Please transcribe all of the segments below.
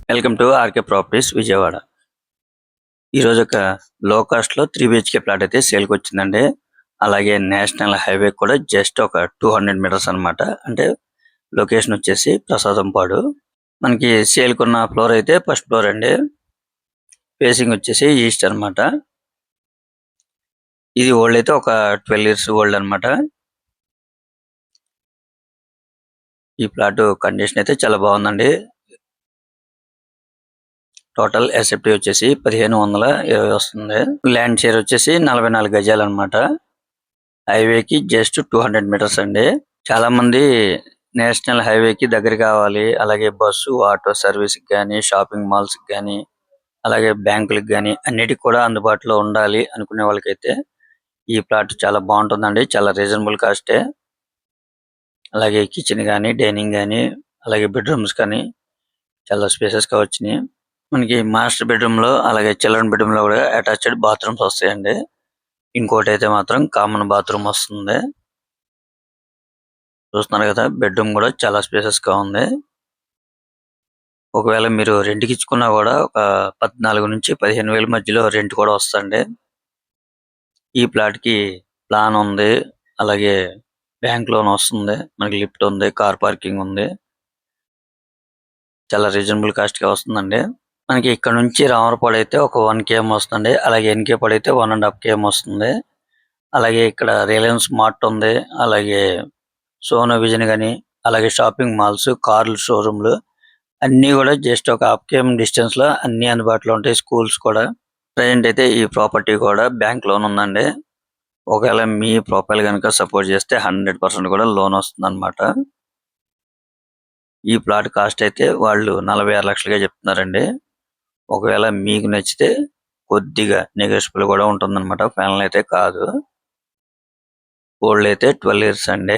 Welcome to RK Properties Vijayawada. ఈరోజు ఒక లో కాస్ట్ లో 3 బిహెచ్కే ప్లాట్ అయితే సేల్కి వచ్చిందండి. అలాగే నేషనల్ హైవే కూడా జస్ట్ ఒక 200 మీటర్స్ అన్నమాట. అంటే లొకేషన్ వచ్చేసి ప్రసాదంపాడు. మనకి సేల్కి ఉన్న ఫ్లోర్ అయితే ఫస్ట్ ఫ్లోర్ అండి. ఫేసింగ్ వచ్చేసి ఈస్ట్ అన్నమాట. ఇది ఓల్డ్ అయితే ఒక 12 ఇయర్స్ ఓల్డ్ అన్నమాట. ఈ ప్లాట్ కండిషన్ అయితే చాలా బాగుందండి. టోటల్ ఎస్ఎఫ్టీ వచ్చేసి 1520 వస్తుంది. ల్యాండ్ షేర్ వచ్చేసి 44 గజాలు అన్నమాట. హైవేకి జస్ట్ 200 మీటర్స్ అండి. చాలా మంది నేషనల్ హైవేకి దగ్గర కావాలి, అలాగే బస్సు ఆటో సర్వీస్ గానీ, షాపింగ్ మాల్స్ గానీ, అలాగే బ్యాంకులకు గానీ అన్నిటికి కూడా అందుబాటులో ఉండాలి అనుకునే వాళ్ళకైతే ఈ ప్లాట్ చాలా బాగుంటుందండి. చాలా రీజనబుల్ కాస్టే. అలాగే కిచెన్ గానీ, డైనింగ్ గానీ, అలాగే బెడ్రూమ్స్ కానీ చాలా స్పేసెస్ గా వచ్చినాయి. మనకి మాస్టర్ బెడ్రూమ్ లో అలాగే చిల్డ్రన్ బెడ్రూమ్ లో కూడా అటాచ్డ్ బాత్రూమ్స్ వస్తాయండి. ఇంకోటి అయితే మాత్రం కామన్ బాత్రూమ్ వస్తుంది. చూస్తున్నారు కదా, బెడ్రూమ్ కూడా చాలా స్పేసెస్ గా ఉంది. ఒకవేళ మీరు రెంట్ కి ఇచ్చుకున్నా కూడా ఒక 14 నుంచి 15,000 మధ్యలో రెంట్ కూడా వస్తుంది. ఈ ప్లాట్ కి ప్లాన్ ఉంది, అలాగే బ్యాంక్ లోన్ వస్తుంది, మనకి లిఫ్ట్ ఉంది, కార్ పార్కింగ్ ఉంది. చాలా రీజనబుల్ కాస్ట్ గా వస్తుందండి. మనకి ఇక్కడ నుంచి రామరపాడు అయితే ఒక 1 km వస్తుంది, అలాగే ఎన్కే పాడు అయితే 1.5 km వస్తుంది. అలాగే ఇక్కడ రిలయన్స్ మార్ట్ ఉంది, అలాగే సోనో విజన్ గాని, అలాగే షాపింగ్ మాల్స్, కార్లు షోరూమ్లు అన్ని కూడా జస్ట్ ఒక 1/2 km డిస్టెన్స్ లో అన్ని అందుబాటులో ఉంటాయి. స్కూల్స్ కూడా. ప్రెజెంట్ అయితే ఈ ప్రాపర్టీ కూడా బ్యాంక్ లోన్ ఉందండి. ఒకవేళ మీ ప్రొఫైల్ కనుక సపోర్ట్ చేస్తే 100% కూడా లోన్ వస్తుంది అన్నమాట. ఈ ప్లాట్ కాస్ట్ అయితే వాళ్ళు 46 లక్షలుగా చెప్తున్నారండి. ఒకవేళ మీకు నచ్చితే కొద్దిగా నెగోషియబుల్ కూడా ఉంటుందన్నమాట. ఫైనల్ అయితే కాదు. ఓల్డ్ అయితే 12 ఇయర్స్ అండి.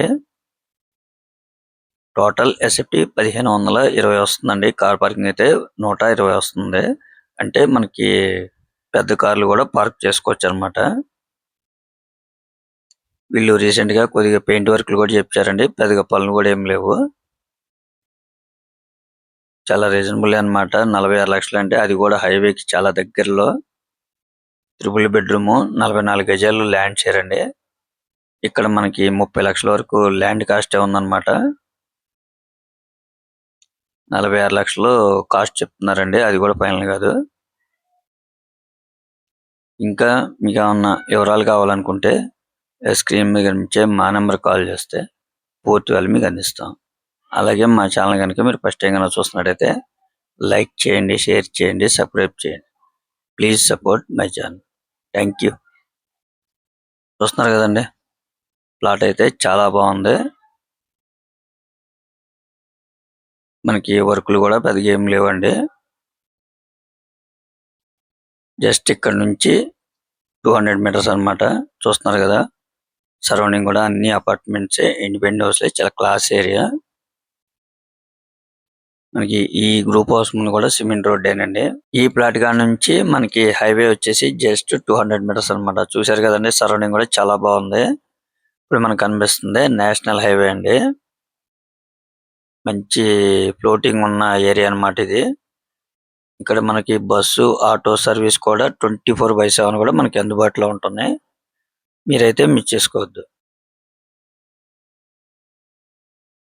టోటల్ ఎస్ఎఫ్టీ 1520 వస్తుందండి. కార్ పార్కింగ్ అయితే 120 వస్తుంది. అంటే మనకి పెద్ద కార్లు కూడా పార్క్ చేసుకోవచ్చు అన్నమాట. వీళ్ళు రీసెంట్ గా కొద్దిగా పెయింట్ వర్క్లు కూడా చేపించారండి. పెద్దగా పనులు కూడా ఏం లేవు. చాలా రీజనబుల్ అన్నమాట. 46 లక్షలు అంటే అది కూడా హైవేకి చాలా దగ్గరలో. ట్రిపుల్ బెడ్రూమ్, 44 గజాలు ల్యాండ్ షేర్ అండి. ఇక్కడ మనకి 30 లక్షల వరకు ల్యాండ్ కాస్ట్ ఉందన్నమాట. 46 లక్షలు కాస్ట్ చెప్తున్నారండి. అది కూడా ఫైనల్ కాదు. ఇంకా మీకు ఏమన్నా వివరాలు కావాలనుకుంటే స్క్రీన్ మీద నుంచే మా నెంబర్ కాల్ చేస్తే పూర్తి వాళ్ళు మీకు అందిస్తాం. అలాగే మా ఛానల్ కనుక మీరు ఫస్ట్ టైం కనుక చూస్తున్నట్టయితే లైక్ చేయండి, షేర్ చేయండి, సబ్స్క్రైబ్ చేయండి. Please support my channel. Thank you. చూస్తున్నారు కదండి, ప్లాట్ అయితే చాలా బాగుంది. మనకి వర్కులు కూడా పెద్దగా ఏం లేవండి. జస్ట్ ఇక్కడ నుంచి 200 మీటర్స్ అన్నమాట. చూస్తున్నారు కదా, సరౌండింగ్ కూడా అన్ని అపార్ట్మెంట్స్, ఇండిపెండెంట్ హౌస్, చాలా క్లాస్ ఏరియా. మనకి ఈ గ్రూప్ హౌస్ ముందు కూడా సిమెంట్ రోడ్ ఏనండి. ఈ ప్లాట్ కాడ నుంచి మనకి హైవే వచ్చేసి జస్ట్ 200 మీటర్స్ అన్నమాట. చూశారు కదండి, సరౌండింగ్ కూడా చాలా బాగుంది. ఇప్పుడు మనకు కనిపిస్తుంది నేషనల్ హైవే అండి. మంచి ఫ్లోటింగ్ ఉన్న ఏరియా అన్నమాట ఇది. ఇక్కడ మనకి బస్సు, ఆటో సర్వీస్ కూడా 24/7 కూడా మనకి అందుబాటులో ఉంటున్నాయి. మీరైతే మిస్ చేసుకోవద్దు.